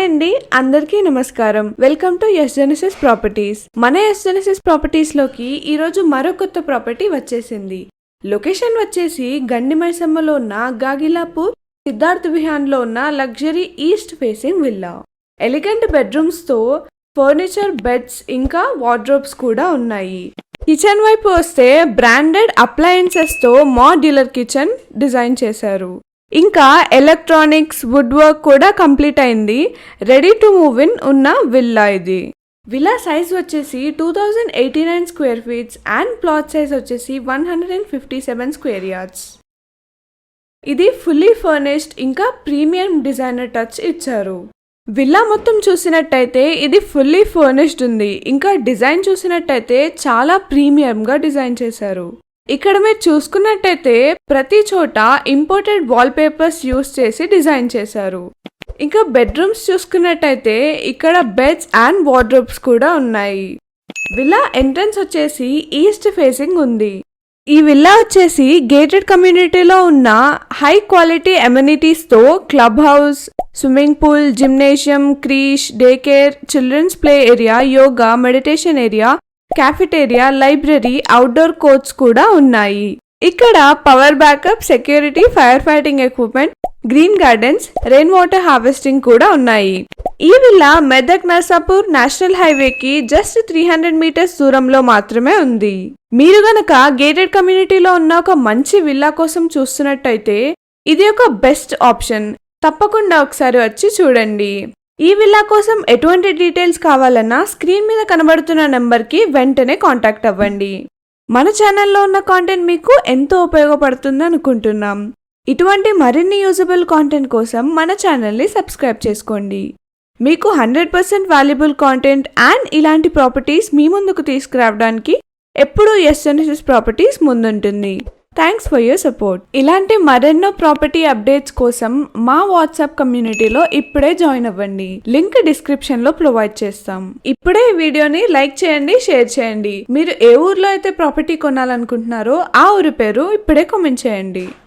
Hi అండి, అందరికీ నమస్కారం. Welcome to S Genesis Properties. మన ఎస్ జెనసిస్ ప్రాపర్టీస్ లోకి ఈ రోజు మరో కొత్త ప్రాపర్టీ వచ్చేసింది. లొకేషన్ వచ్చేసి గండిమైసమ్మలో ఉన్న గాగిలాపూర్ సిద్ధార్థ్ విహాన్ లో ఉన్న luxury east facing villa. Elegant bedrooms తో ఫర్నిచర్, బెడ్స్ ఇంకా వార్డ్రోబ్స్ కూడా ఉన్నాయి. కిచెన్ వైపు వస్తే బ్రాండెడ్ అప్లయన్సెస్ తో మాడ్యులర్ కిచెన్ డిజైన్ చేశారు. ఇంకా ఎలక్ట్రానిక్స్, వుడ్ వర్క్ కూడా కంప్లీట్ అయింది. రెడీ టు మూవ్ ఇన్ ఉన్న విల్లా ఇది. విల్లా సైజ్ వచ్చేసి 2089 square feets and plot size వచ్చేసి 157 స్క్వేర్ యార్డ్స్. ఇది ఫుల్లీ ఫర్నిష్డ్ ఇంకా ప్రీమియం డిజైనర్ టచ్ ఇచ్చారు. విల్లా మొత్తం చూసినట్టయితే ఇది ఫుల్లీ ఫర్నిష్డ్ ఉంది. ఇంకా డిజైన్ చూసినట్టయితే చాలా ప్రీమియంగా డిజైన్ చేశారు. ఇక్కడ మీరు చూసుకున్నట్టయితే ప్రతి చోట ఇంపోర్టెడ్ వాల్ పేపర్స్ యూస్ చేసి డిజైన్ చేశారు. ఇంకా బెడ్రూమ్స్ చూసుకున్నట్టయితే ఇక్కడ బెడ్స్ అండ్ వార్డ్రోబ్స్ కూడా ఉన్నాయి. విల్లా ఎంట్రన్స్ వచ్చేసి ఈస్ట్ ఫేసింగ్ ఉంది. ఈ విల్లా వచ్చేసి గేటెడ్ కమ్యూనిటీలో ఉన్న హై క్వాలిటీ ఎమ్యూనిటీస్ తో club house, swimming pool, gymnasium, creche, day care, children's play area, yoga, meditation area, cafeteria, library, outdoor courts కూడా ఉన్నాయి. ఇక్కడ power backup, security, fire fighting equipment, green gardens, rain water harvesting కూడా ఉన్నాయి. ఈ villa Medak Narsapur national హైవేకి just 300 metres దూరంలో మాత్రమే ఉంది. మీరు గనక గేటెడ్ కమ్యూనిటీలో ఉన్న ఒక మంచి విల్లా కోసం చూస్తున్నట్టయితే ఇది ఒక బెస్ట్ ఆప్షన్. తప్పకుండా ఒకసారి వచ్చి చూడండి. ఈ విల్లా కోసం ఎటువంటి డీటెయిల్స్ కావాలన్నా స్క్రీన్ మీద కనబడుతున్న నెంబర్కి వెంటనే కాంటాక్ట్ అవ్వండి. మన ఛానల్లో ఉన్న కాంటెంట్ మీకు ఎంతో ఉపయోగపడుతుంది అనుకుంటున్నాం. ఇటువంటి మరిన్ని యూజబుల్ కాంటెంట్ కోసం మన ఛానల్ని సబ్స్క్రైబ్ చేసుకోండి. మీకు 100% వాల్యుబుల్ కాంటెంట్ అండ్ ఇలాంటి ప్రాపర్టీస్ మీ ముందుకు తీసుకురావడానికి ఎప్పుడూ ఎస్ జెనసిస్ ప్రాపర్టీస్ ముందుంటుంది. Thanks for your support. ఇలాంటి మరెన్నో ప్రాపర్టీ అప్డేట్స్ కోసం మా వాట్సాప్ కమ్యూనిటీలో ఇప్పుడే జాయిన్ అవ్వండి. లింక్ డిస్క్రిప్షన్ లో ప్రొవైడ్ చేస్తాం. ఇప్పుడే ఈ వీడియోని లైక్ చేయండి, షేర్ చేయండి. మీరు ఏ ఊర్లో అయితే ప్రాపర్టీ కొనాలనుకుంటున్నారో ఆ ఊరి పేరు ఇప్పుడే కామెంట్ చేయండి.